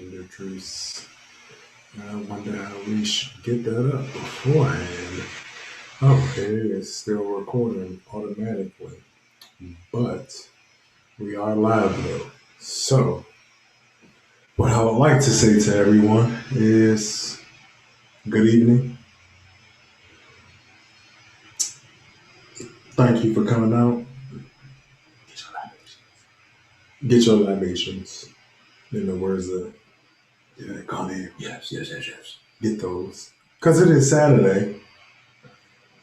Gender Truce. I wonder how we should get that up beforehand. Oh, it is still recording automatically. But we are live though. So, what I would like to say to everyone is good evening. Thank you for coming out. Get your libations. In the words of Connie. Yes. Get those. Because it is Saturday.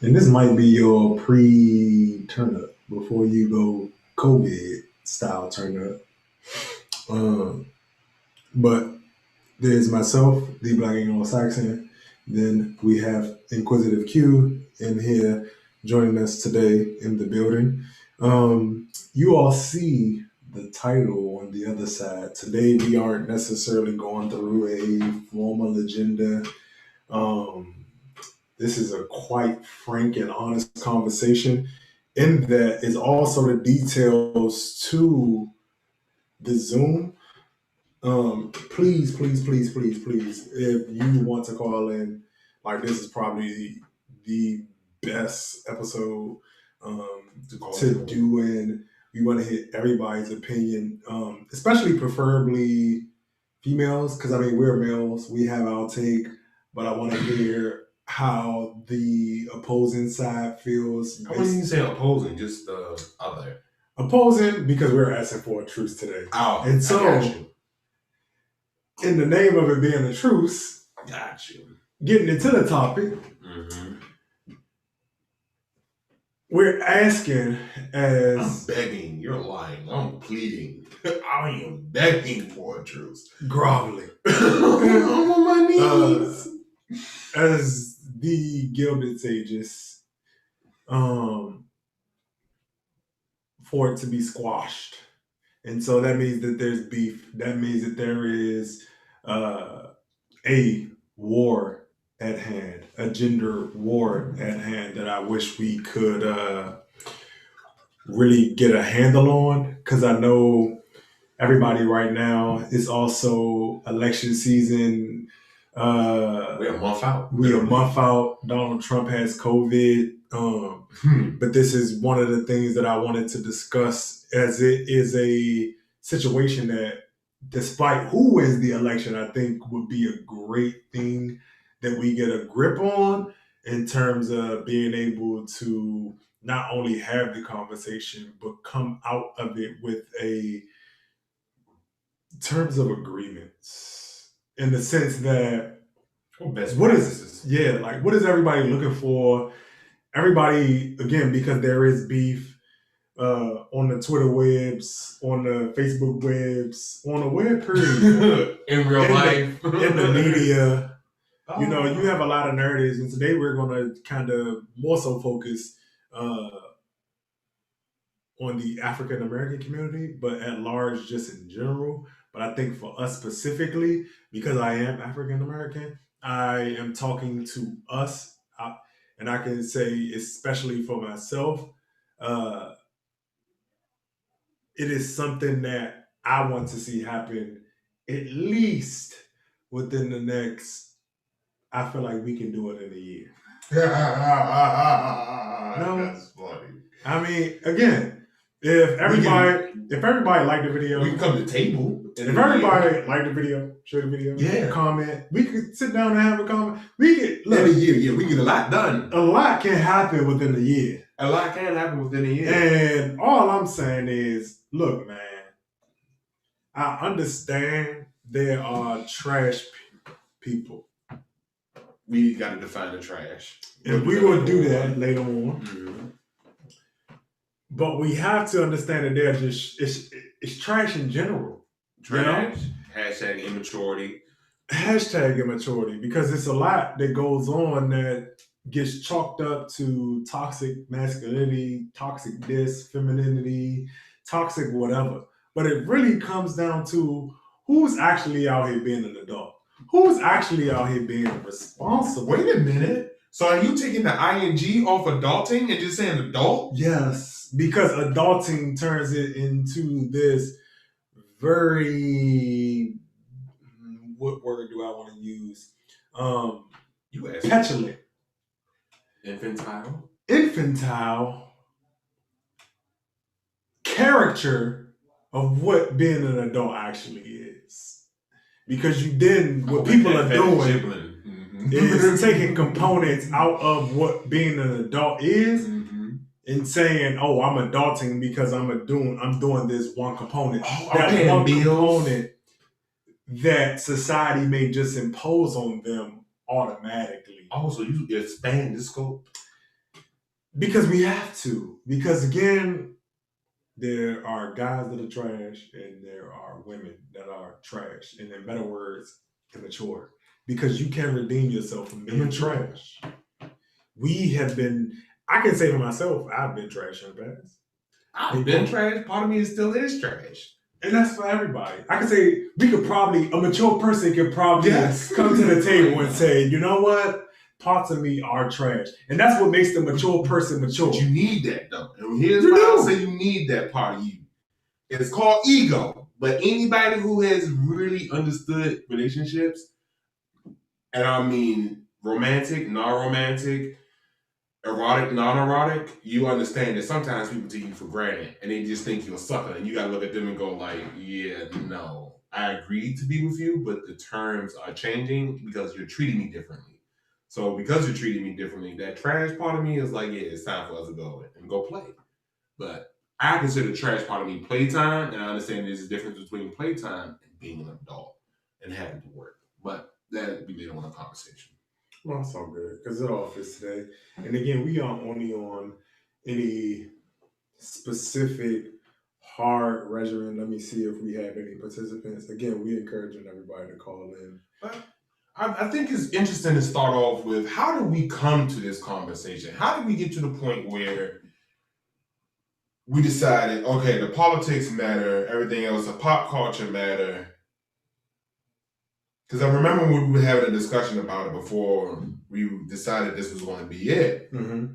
And this might be your pre-turn up before you go COVID style turn up. But there's myself, the Black Anglo-Saxon. Then we have Inquisitive Q in here joining us today in the building. You all see the title on the other side. Today we aren't necessarily going through a formal agenda. This is a quite frank and honest conversation. In that is also the details to the Zoom. Please, if you want to call in, like this is probably the best episode to do, and we want to hit everybody's opinion, especially preferably females, because I mean we're males, we have our take, but I want to hear how the opposing side feels. I wouldn't even say opposing, just other. Opposing because we're asking for a truce today. Oh, and so I got you. In the name of it being a truce, Got you. Getting into the topic, we're asking as... I'm begging, you're lying, I'm pleading. I am begging for a truce. Groveling. I'm on my knees. As the Gilded Sages, for it to be squashed. And so that means that there's beef. That means that there is a war at hand, a gender war at hand that I wish we could really get a handle on, because I know everybody right now is also election season. We're a month out. We're a month out. Donald Trump has COVID. But this is one of the things that I wanted to discuss, as it is a situation that, despite who wins the election, I think would be a great thing that we get a grip on in terms of being able to not only have the conversation, but come out of it with terms of agreements, in the sense that what is everybody looking for? Everybody, again, because there is beef on the Twitter webs, on the Facebook webs, on the web period, in real life, in the media. You know, you have a lot of narratives, and today we're going to kind of more so focus on the African American community, but at large, just in general. But I think for us specifically, because I am African American, I am talking to us, and I can say, especially for myself, it is something that I want to see happen at least within the next. I feel like we can do it in a year. No, that's funny. I mean, again, if everybody liked the video, we can come to the table. If everybody liked the video, share the video, comment, we could sit down and have a comment. We could look, in a year, we get a lot done. A lot can happen within a year. A lot can happen within a year. And all I'm saying is, look, man, I understand there are trash people. We got to define the trash. And we will do that later on. But we have to understand that they're just, it's trash in general. Trash. You know? Hashtag immaturity. Hashtag immaturity, because it's a lot that goes on that gets chalked up to toxic masculinity, toxic femininity, toxic whatever. But it really comes down to who's actually out here being an adult. Who's actually out here being responsible? Wait a minute. So are you taking the ing off adulting and just saying adult? Yes, because adulting turns it into this very what word do I want to use? You asked. Petulant. Infantile. Character of what being an adult actually is. Because what people are doing is taking components out of what being an adult is and saying, "Oh, I'm adulting because I'm doing this one component." That one component that society may just impose on them automatically. Oh, so you expand the scope? Because we have to. Because again, there are guys that are trash and there are women that are trash. And in better words, immature. Because you can redeem yourself from being trash. We have been, I can say for myself, I've been trash in the past. I've been trash. Part of me still is trash. And that's for everybody. I can say a mature person could probably come to the table and say, you know what? Parts of me are trash. And that's what makes the mature person mature. But you need that though. And here's why I say you need that part of you. It's called ego. But anybody who has really understood relationships, and I mean romantic, non-romantic, erotic, non-erotic, you understand that sometimes people take you for granted and they just think you're a sucker and you gotta look at them and go like, yeah, no, I agreed to be with you, but the terms are changing because you're treating me differently. So because you're treating me differently, that trash part of me is like, yeah, it's time for us to go and go play. But I consider the trash part of me playtime, and I understand there's a difference between playtime and being an adult and having to work. But that'd be later on a conversation. Well, that's all good because it all fits today. And again, we aren't only on any specific hard regimen. Let me see if we have any participants. Again, we encouraging everybody to call in. I think it's interesting to start off with, how did we come to this conversation? How did we get to the point where we decided, okay, the politics matter, everything else, the pop culture matter? Because I remember when we were having a discussion about it before we decided this was going to be it. Mm-hmm.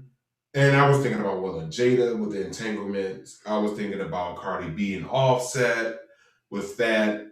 And I was thinking about Jada with the entanglements. I was thinking about Cardi B and Offset with that.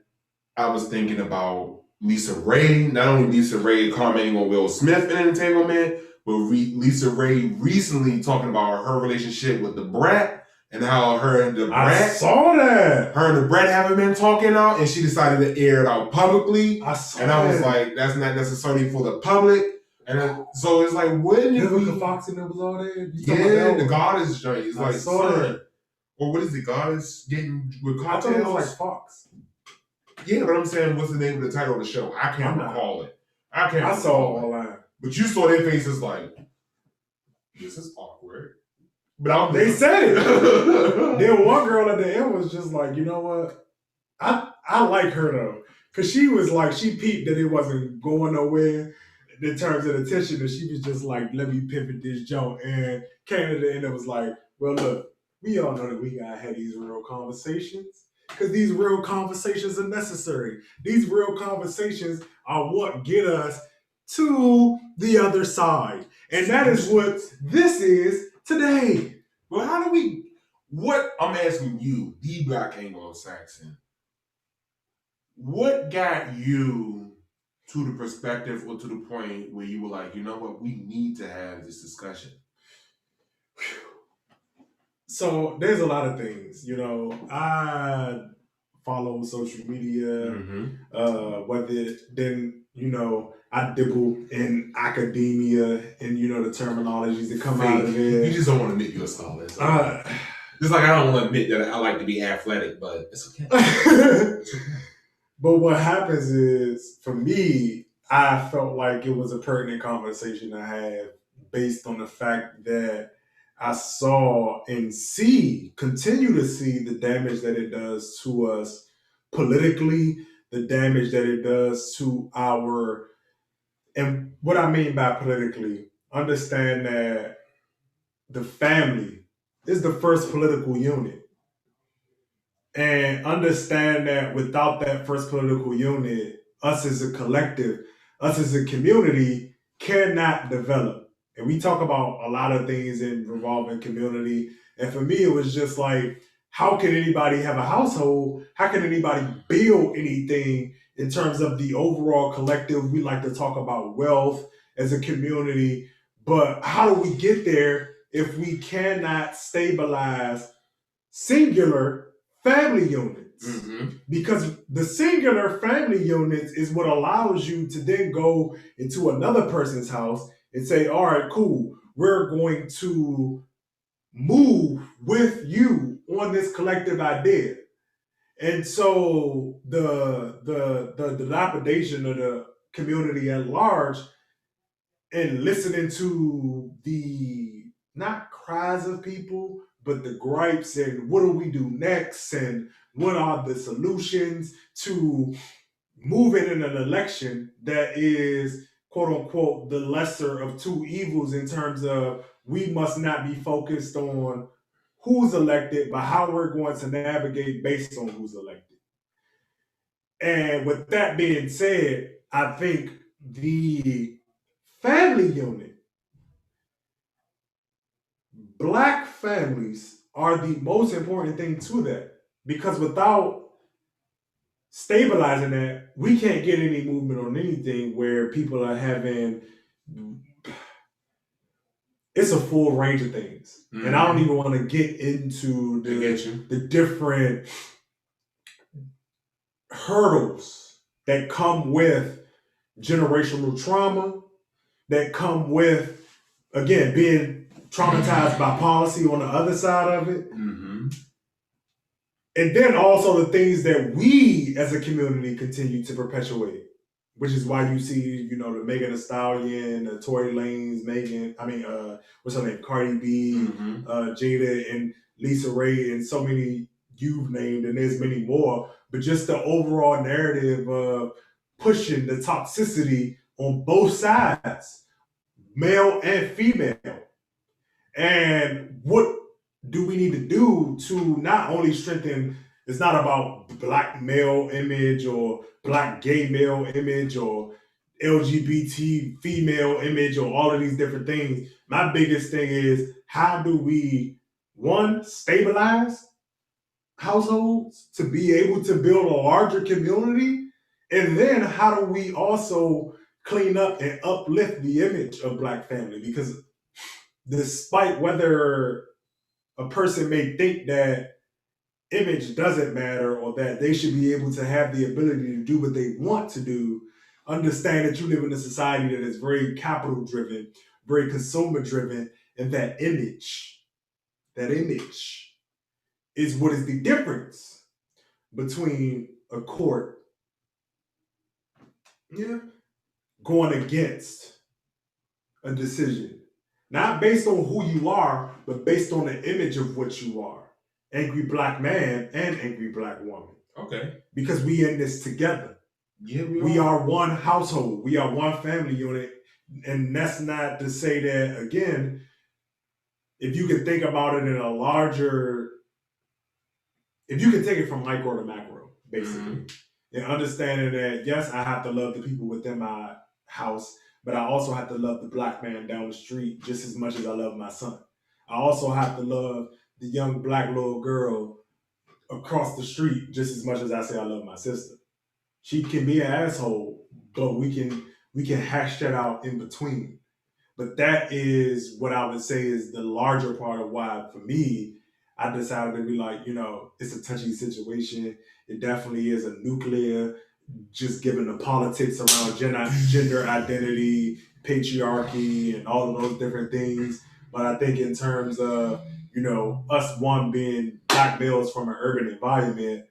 I was thinking about Lisa Ray, not only Lisa Ray commenting on Will Smith in an entanglement, but Lisa Ray recently talking about her relationship with the Brat. And how her and the Brat, I saw that. Her and the Brat haven't been talking out, and she decided to air it out publicly. I saw and I was like, that's not necessarily for the public. And so it's like, when did we? Fox and it was all there. Yeah, the Goddess joint. It's like, son. Or what is the Goddess getting with cocktails? I thought it was like Fox. Yeah, but I'm saying, what's the name of the title of the show? I can't recall it. I saw online. But you saw their faces like, this is awkward. But they said it. Then one girl at the end was just like, you know what? I like her though. Because she was like, she peeped that it wasn't going nowhere in terms of attention. And she was just like, let me pivot this joke. And came to the end and was like, well, look, we all know that we got to have these real conversations. Because these real conversations are necessary. These real conversations are what get us to the other side. And that is what this is today. Well, what I'm asking you, the Black Anglo-Saxon, what got you to the perspective or to the point where you were like, you know what, we need to have this discussion? So there's a lot of things, I follow social media, I dibble in academia and, the terminologies that come out of it. You just don't want to admit you're a scholar. Just like I don't want to admit that I like to be athletic, but it's okay. It's okay. But what happens is, for me, I felt like it was a pertinent conversation to have based on the fact that I saw and continue to see the damage that it does to us politically, the damage that it does to and what I mean by politically, understand that the family is the first political unit. And understand that without that first political unit, us as a collective, us as a community cannot develop. And we talk about a lot of things in revolving community. And for me, it was just like, how can anybody have a household? How can anybody build anything in terms of the overall collective. We like to talk about wealth as a community, but how do we get there if we cannot stabilize singular family units? Mm-hmm. Because the singular family units is what allows you to then go into another person's house and say, all right, cool, we're going to move with you on this collective idea. And so the dilapidation of the community at large, and listening to the not cries of people, but the gripes and what do we do next and what are the solutions to moving in an election that is quote unquote the lesser of two evils, in terms of we must not be focused on who's elected, but how we're going to navigate based on who's elected. And with that being said, I think the family unit, Black families are the most important thing to that, because without stabilizing that, we can't get any movement on anything where people are having, it's a full range of things. Mm-hmm. And I don't even want to get into the different hurdles that come with generational trauma, that come with, again, being traumatized by policy on the other side of it. Mm-hmm. And then also the things that we as a community continue to perpetuate, which is why you see, the Megan Thee Stallion, Tory Lanez, what's her name, Cardi B, mm-hmm. Jada and Lisa Ray, and so many you've named, and there's many more. But just the overall narrative of pushing the toxicity on both sides, male and female. And what do we need to do to not only strengthen, it's not about Black male image or Black gay male image or LGBT female image or all of these different things. My biggest thing is, how do we, one, stabilize households to be able to build a larger community? And then how do we also clean up and uplift the image of Black family? Because despite whether a person may think that image doesn't matter or that they should be able to have the ability to do what they want to do, understand that you live in a society that is very capital driven, very consumer driven, and that image is what is the difference between a court going against a decision. Not based on who you are, but based on the image of what you are. Angry Black man and angry Black woman. Okay. Because we in this together. Yeah, we are one household. We are one family unit. And that's not to say that, again, if you can think about it in a larger, if you can take it from micro to macro, basically. Mm-hmm. And understanding that, yes, I have to love the people within my house, but I also have to love the Black man down the street just as much as I love my son. I also have to love the young Black little girl across the street just as much as I say I love my sister. She can be an asshole, but we can hash that out in between. But that is what I would say is the larger part of why, for me, I decided to be like, it's a touchy situation. It definitely is a nuclear, just given the politics around gender identity, patriarchy, and all of those different things. But I think in terms of, us one being Black males from an urban environment,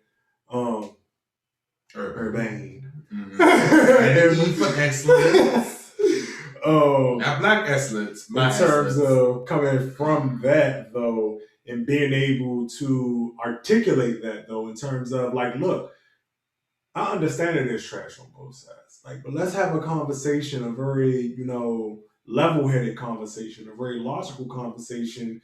urbane. Mm-hmm. And E for excellence. Now, Black excellence. In terms of coming from that, though, and being able to articulate that, though, in terms of like, look, I understand that there's trash on both sides. But let's have a conversation, a very, level-headed conversation, a very logical conversation,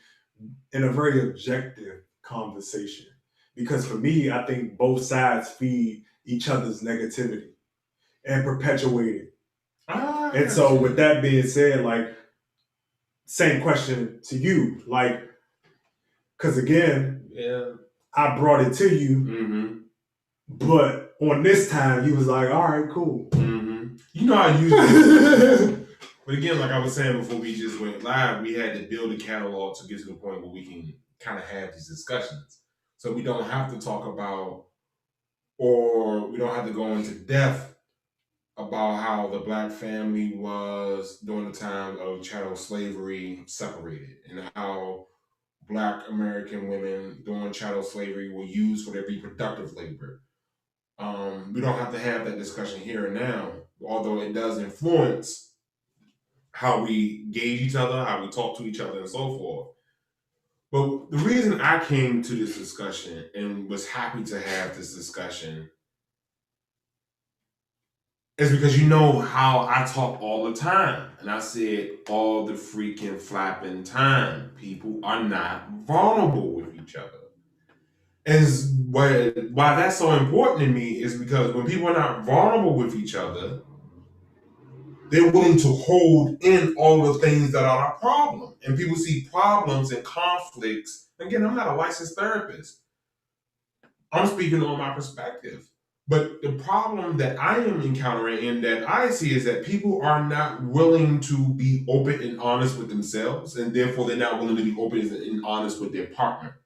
and a very objective conversation. Because for me, I think both sides feed each other's negativity and perpetuate it. And so with that being said, same question to you, because again, I brought it to you, mm-hmm. but on this time, he was like, all right, cool. Mm-hmm. You know how I usually. But again, like I was saying before we just went live, we had to build a catalog to get to the point where we can kind of have these discussions. So we don't have to talk about, or we don't have to go into depth about how the black family was during the time of chattel slavery separated, and how black American women during chattel slavery were used for their reproductive labor. We don't have to have that discussion here and now, although it does influence how we gauge each other, how we talk to each other, and so forth. But the reason I came to this discussion and was happy to have this discussion is because you know how I talk all the time. And I said all the freaking flapping time. People are not vulnerable with each other. And why that's so important to me is because when people are not vulnerable with each other, they're willing to hold in all the things that are a problem. And people see problems and conflicts. Again, I'm not a licensed therapist. I'm speaking on my perspective. But the problem that I am encountering and that I see is that people are not willing to be open and honest with themselves, and therefore they're not willing to be open and honest with their partner.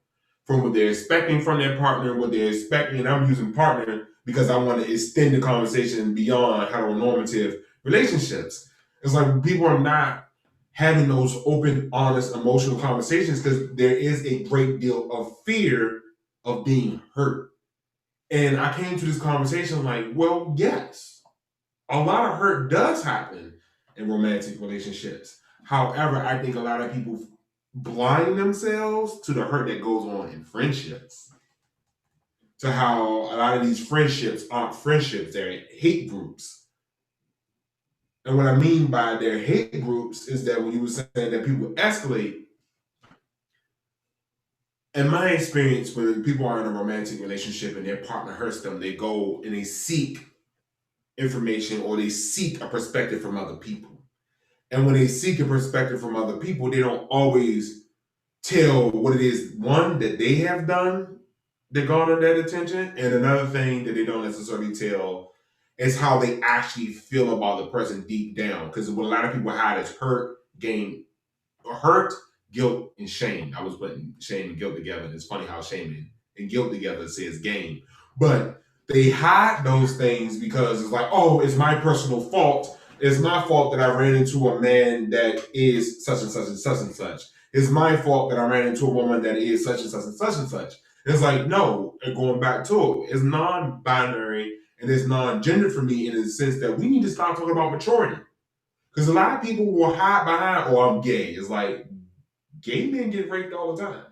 From what they're expecting from their partner, what they're expecting, and I'm using partner because I want to extend the conversation beyond heteronormative relationships. It's like people are not having those open, honest, emotional conversations because there is a great deal of fear of being hurt. And I came to this conversation like, well, yes, a lot of hurt does happen in romantic relationships. However, I think a lot of people blind themselves to the hurt that goes on in friendships. To how a lot of these friendships aren't friendships, they're hate groups. And what I mean by their hate groups is that when you were saying that people escalate, in my experience, when people are in a romantic relationship and their partner hurts them, they go and they seek information or they seek a perspective from other people. And when they seek a perspective from other people, they don't always tell what it is, one, that they have done that garnered that attention. And another thing that they don't necessarily tell is how they actually feel about the person deep down. Because what a lot of people hide is hurt, guilt, and shame. I was putting shame and guilt together. And it's funny how shame and guilt together says game. But they hide those things because it's like, oh, it's my personal fault. It's my fault that I ran into a man that is such and such and such and such. It's my fault that I ran into a woman that is such and such and such and such. It's like, no, and going back to it, it's non-binary and it's non-gender for me in the sense that we need to start talking about maturity. Because a lot of people will hide behind, oh, I'm gay. It's like, gay men get raped all the time.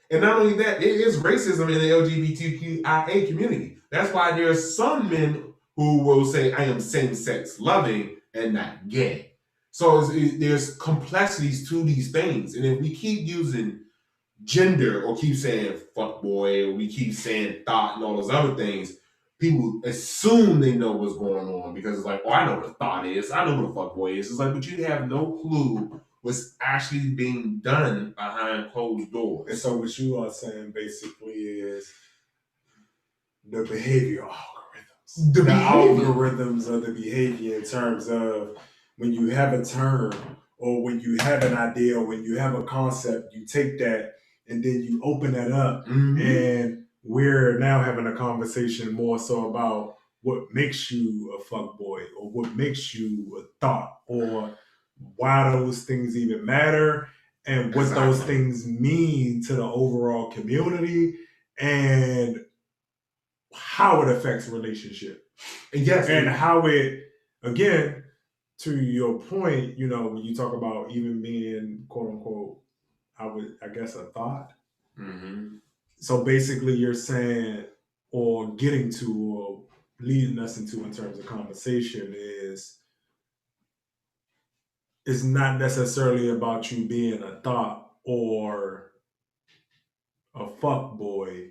And not only that, there is racism in the LGBTQIA community. That's why there are some men who will say, I am same-sex loving and not gay. So there's complexities to these things. And if we keep using gender or keep saying fuckboy or we keep saying thought and all those other things, people assume they know what's going on because it's like, oh, I know what a thought is. I know what a fuckboy is. It's like, but you have no clue what's actually being done behind closed doors. And so what you are saying basically is the behavior algorithms. The algorithms of the behavior in terms of when you have a term or when you have an idea or when you have a concept, you take that and then you open that up. Mm-hmm. And we're now having a conversation more so about what makes you a fuckboy or what makes you a thought or why those things even matter and what those things mean to the overall community and how it affects relationship. And yes, and how it, again, to your point, you know, when you talk about even being quote unquote, I guess a thought. Mm-hmm. So basically you're saying or getting to or leading us into in terms of conversation is it's not necessarily about you being a thought or a fuck boy,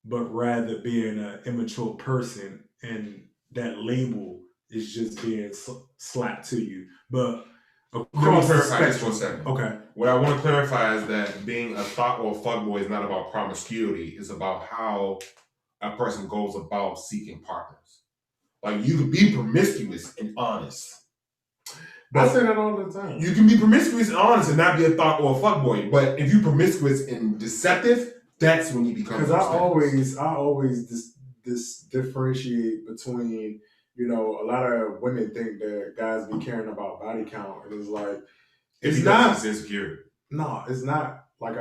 but rather being an immature person, and that label is just being slapped to you. But across the spectrum, okay. What I want to clarify is that being a thought or a fuck boy is not about promiscuity. It's about how a person goes about seeking partners. Like, you can be promiscuous and honest. I say that all the time. You can be promiscuous and honest and not be a thought or a fuckboy. But if you're promiscuous and deceptive, that's when you become. Because I always differentiate between, you know, a lot of women think that guys be caring about body count, and it's like it's not insecure. No, it's not. Like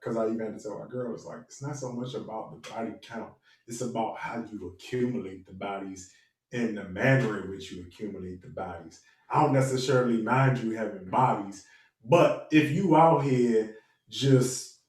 because I even had to tell my girl, it's like it's not so much about the body count. It's about how you accumulate the bodies and the manner in which you accumulate the bodies. I don't necessarily mind you having bodies, but if you out here just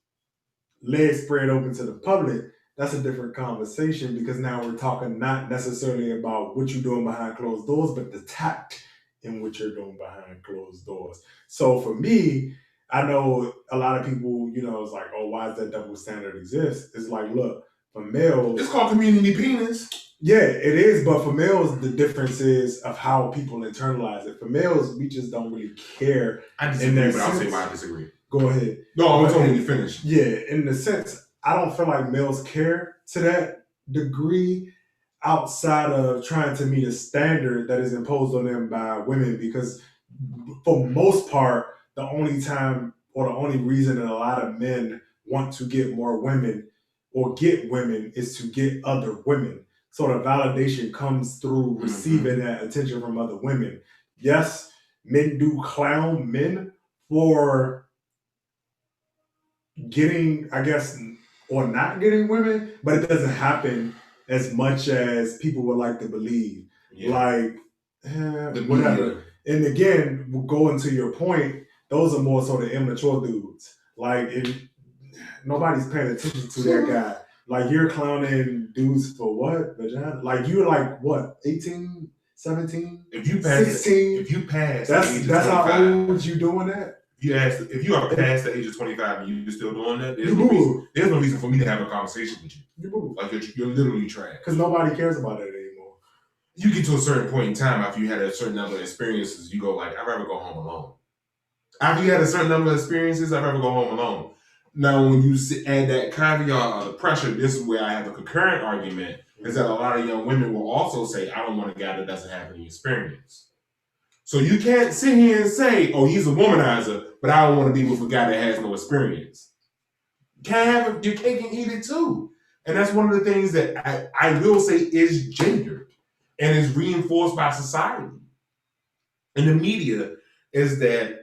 legs spread open to the public, that's a different conversation, because now we're talking not necessarily about what you're doing behind closed doors, but the tact in what you're doing behind closed doors. So for me, I know a lot of people, you know, it's like, oh, why does that double standard exist? It's like, look, for males, it's called community penis. Yeah, it is, but for males, the difference is of how people internalize it. For males, we just don't really care. I disagree, but I'll say why I disagree. Go ahead. No, I was only to finish. Yeah, in the sense, I don't feel like males care to that degree outside of trying to meet a standard that is imposed on them by women, because for most part, the only time or the only reason that a lot of men want to get more women or get women is to get other women. So the validation comes through receiving that attention from other women. Yes, men do clown men for getting, I guess, or not getting women, but it doesn't happen as much as people would like to believe. Yeah. Like, whatever. And again, going to your point, those are more sort of immature dudes. Like, if nobody's paying attention to that guy. Like, you're clowning dudes for what? Vagina? Like, you're like, what, 18, 17? If you pass 16? If you pass that's how old you doing that? If you are past the age of 25 and you're still doing that, there's no reason for me to have a conversation with you. Like, you're literally trash. Because nobody cares about it anymore. You get to a certain point in time after you had a certain number of experiences, you go like, I'd rather go home alone. After you had a certain number of experiences, I'd rather go home alone. Now, when you add that caveat of the pressure, this is where I have a concurrent argument, is that a lot of young women will also say, I don't want a guy that doesn't have any experience. So you can't sit here and say, oh, he's a womanizer, but I don't want to be with a guy that has no experience. You can't have your cake and eat it too. And that's one of the things that I will say is gendered and is reinforced by society. And the media is that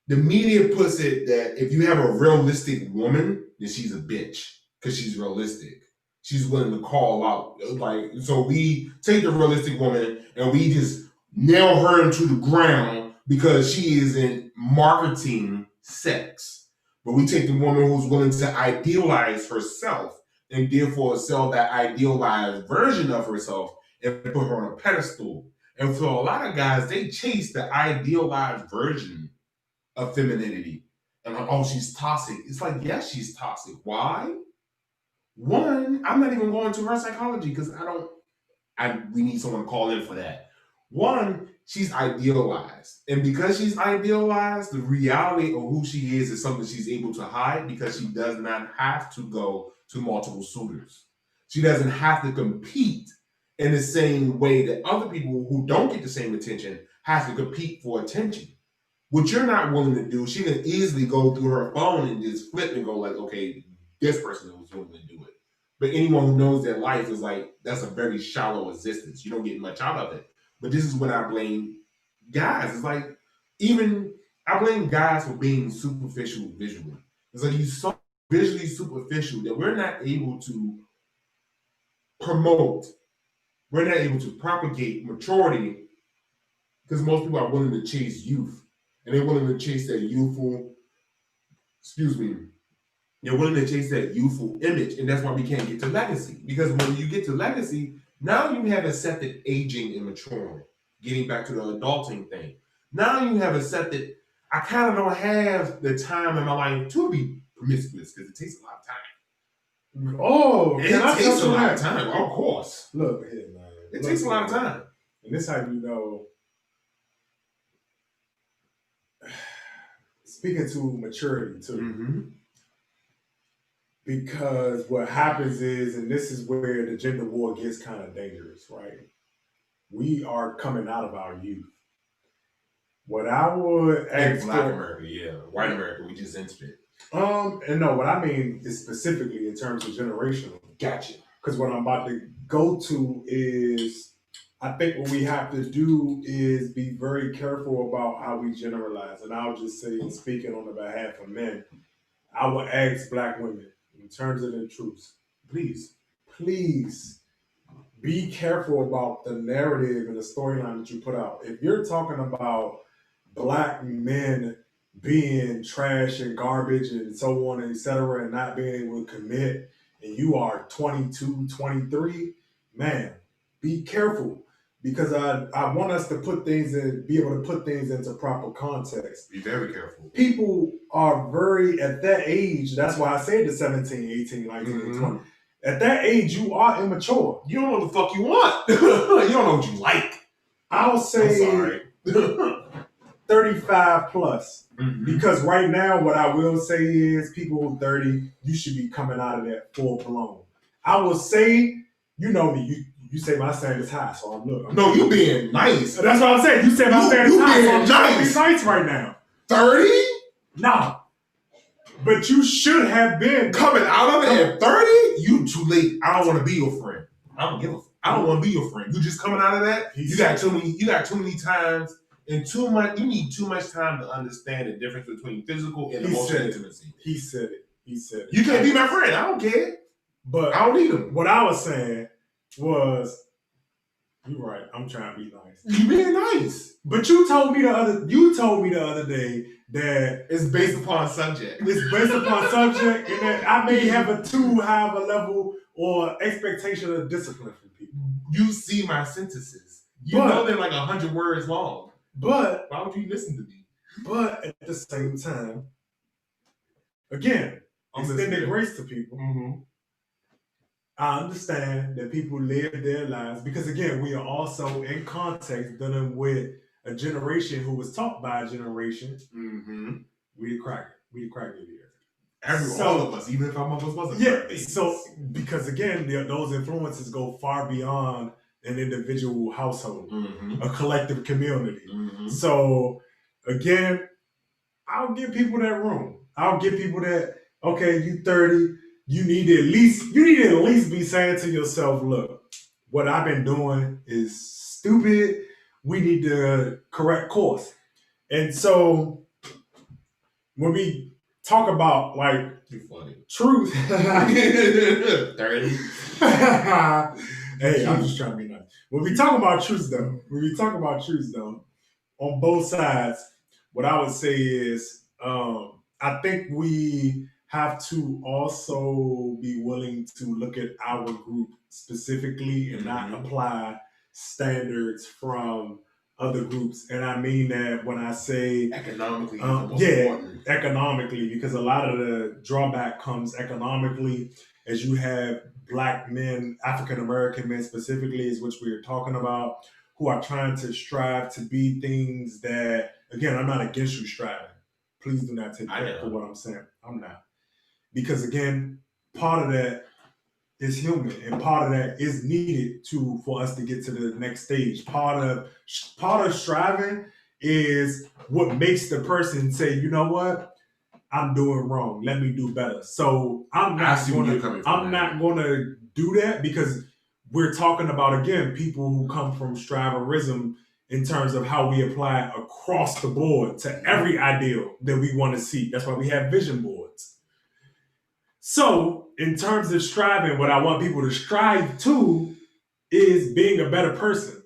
the media puts it that if you have a realistic woman, then she's a bitch because she's realistic. She's willing to call out. Like, so we take the realistic woman and we just nail her into the ground because she is in marketing sex. But we take the woman who's willing to idealize herself and therefore sell that idealized version of herself and put her on a pedestal. And for a lot of guys, they chase the idealized version of femininity. And like, oh, she's toxic. It's like, yes, she's toxic. Why? One, I'm not even going to her psychology because we need someone to call in for that. One, she's idealized. And because she's idealized, the reality of who she is something she's able to hide because she does not have to go to multiple suitors. She doesn't have to compete in the same way that other people who don't get the same attention have to compete for attention. What you're not willing to do, she can easily go through her phone and just flip and go like, okay, this person was willing to do it. But anyone who knows their life is like, that's a very shallow existence. You don't get much out of it. But this is when I blame guys. It's like, I blame guys for being superficial visually. It's like, you're so visually superficial that we're not able to promote, we're not able to propagate maturity because most people are willing to chase youth. And they're willing to chase that they're willing to chase that youthful image. And that's why we can't get to legacy. Because when you get to legacy, now you have accepted aging and maturing. Getting back to the adulting thing. Now you have accepted, I kind of don't have the time in my life to be promiscuous because it takes a lot of time. Oh, it takes a lot of time, of course. Look here, man. It takes a lot of time. And this is how you know. Speaking to maturity too. Because what happens is, and this is where the gender war gets kind of dangerous, right? We are coming out of our youth. What I would In ask Black for, America, yeah. White America, we just entered it. and no, what I mean is specifically in terms of generational. Gotcha. Because what I'm about to go to is, I think what we have to do is be very careful about how we generalize. And I'll just say, speaking on the behalf of men, I would ask Black women, in terms of the truth, please be careful about the narrative and the storyline that you put out. If you're talking about Black men being trash and garbage and so on and etc. and not being able to commit, and you are 22, 23, man, be careful. Because I want us to be able to put things into proper context. Be very careful. People are very, at that age, that's why I said the 17, 18, 19, and 20. At that age, you are immature. You don't know what the fuck you want. You don't know what you like. I'll say 35 plus. Because right now, what I will say is people 30, you should be coming out of that full blown. I will say, you know me, you say my standard's high, so I'm you being nice. That's what I'm saying. You say my standard's high, so I'm trying to be nice right now. 30? No. But you should have been coming out of it at 30. You too late. I don't want to be your friend. I don't want to be your friend. You just coming out of that. You got too many times and too much. You need too much time to understand the difference between physical and emotional intimacy. He said it. You can't be my friend. I don't care. But I don't need him. What I was saying was, you're right. I'm trying to be nice. You being nice. But you told me the other day that it's based upon subject. It's based upon subject, and that I may have a too high of a level or expectation of discipline from people. You see my sentences. You know they're like 100 words long. But why would you listen to me? But at the same time, again, extending grace to people. I understand that people live their lives because, again, we are also in context dealing with a generation who was taught by a generation. We the cracker here. All of us, even if our mothers wasn't. Yeah. So because again, those influences go far beyond an individual household, a collective community. So again, I'll give people that room. I'll give people that. Okay, you 30. You need to at least be saying to yourself, look, what I've been doing is stupid. We need to correct course. And so when we talk about like truth, 30. Hey, I'm just trying to be nice. When we talk about truth though, on both sides, what I would say is I think we have to also be willing to look at our group specifically and not apply standards from other groups. And I mean that when I say economically, economically, because a lot of the drawback comes economically as you have Black men, African American men specifically, is which we are talking about, who are trying to strive to be things that, again, I'm not against you striving. Please do not take that for what I'm saying. I'm not. Because again, part of that is human, and part of that is needed for us to get to the next stage. Part of striving is what makes the person say, you know what, I'm doing wrong. Let me do better. So I'm not going to do that because we're talking about, again, people who come from striverism in terms of how we apply across the board to every ideal that we want to see. That's why we have vision boards. So, in terms of striving, what I want people to strive to is being a better person.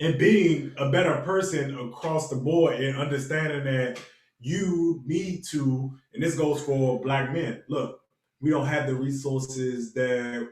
And being a better person across the board and understanding that you need to, and this goes for Black men, look, we don't have the resources that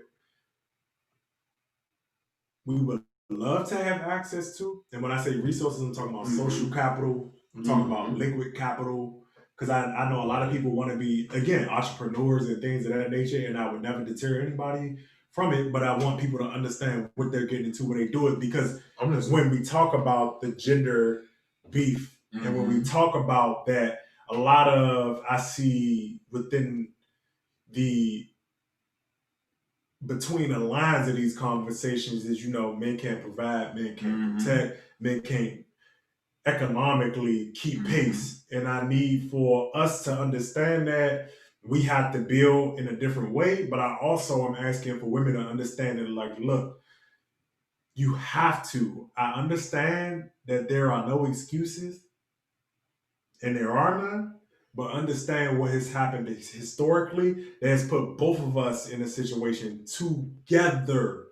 we would love to have access to. And when I say resources, I'm talking about social capital, I'm talking about liquid capital. Because I know a lot of people want to be, again, entrepreneurs and things of that nature, and I would never deter anybody from it, but I want people to understand what they're getting into when they do it. Because when we talk about the gender beef, and when we talk about that, a lot of, I see within between the lines of these conversations is, men can't provide, men can't protect, men can't economically keep pace. And I need for us to understand that we have to build in a different way. But I also am asking for women to understand that, like, look, you have to. I understand that there are no excuses, and there are none, but understand what has happened historically that has put both of us in a situation together.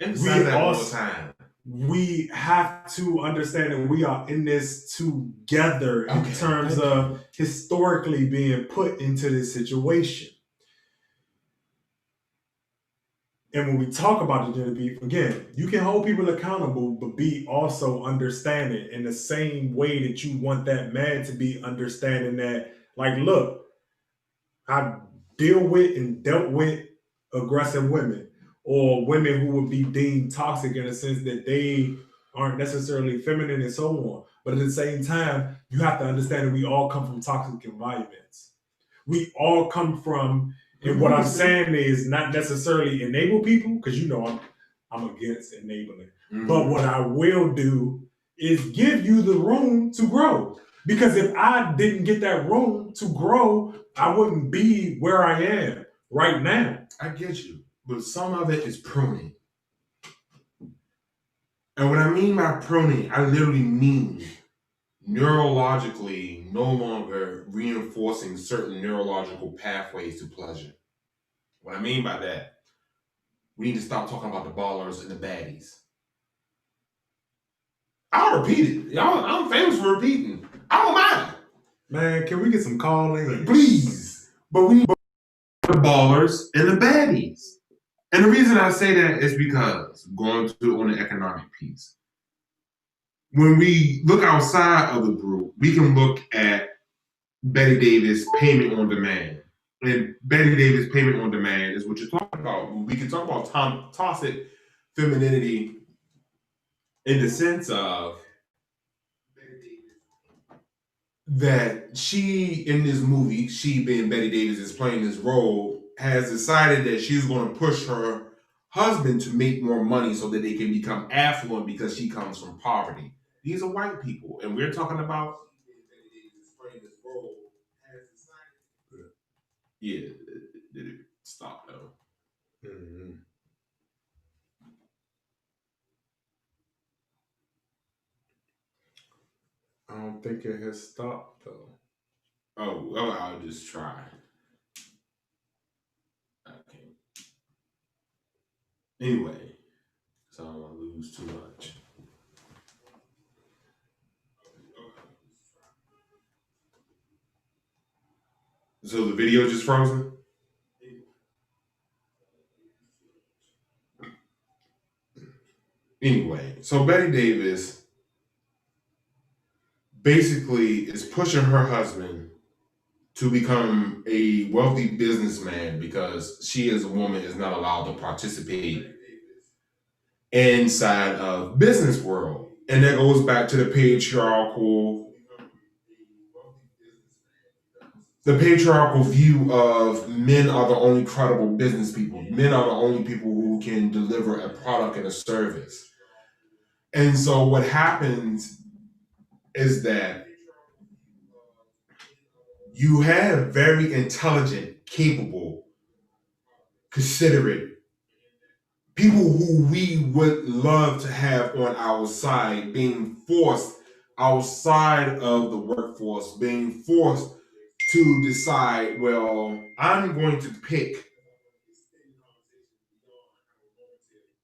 Emphasize that all the time. We have to understand that we are in this together in terms of historically being put into this situation. And when we talk about the gender beef, again, you can hold people accountable, but be also understanding in the same way that you want that man to be understanding that, like, look, I deal with and dealt with aggressive women or women who would be deemed toxic in a sense that they aren't necessarily feminine and so on. But at the same time, you have to understand that we all come from toxic environments. We all come from, and what I'm saying is not necessarily enable people, because I'm against enabling. But what I will do is give you the room to grow. Because if I didn't get that room to grow, I wouldn't be where I am right now. I get you. But some of it is pruning. And what I mean by pruning, I literally mean neurologically no longer reinforcing certain neurological pathways to pleasure. What I mean by that, we need to stop talking about the ballers and the baddies. I'll repeat it. I'm famous for repeating. I don't mind. Man, can we get some calling? Please. But we need the ballers and the baddies. And the reason I say that is because, going to on the economic piece, when we look outside of the group, we can look at Betty Davis payment on demand. And Betty Davis payment on demand is what you're talking about. We can talk about toxic femininity in the sense of that she, in this movie, she being Betty Davis is playing this role, has decided that she's going to push her husband to make more money so that they can become affluent because she comes from poverty. These are white people, and we're talking about Betty Davis playing this role has decided. Yeah, did it stop though? Mm-hmm. I don't think it has stopped though. Oh, well, I'll just try. Okay. Anyway, so I don't want to lose too much. So the video just frozen? Anyway, so Betty Davis basically is pushing her husband to become a wealthy businessman because she as a woman is not allowed to participate inside of business world. And that goes back to the patriarchal view of men are the only credible business people. Men are the only people who can deliver a product and a service. And so what happens is that you have very intelligent, capable, considerate people who we would love to have on our side being forced outside of the workforce, being forced to decide, well, I'm going to pick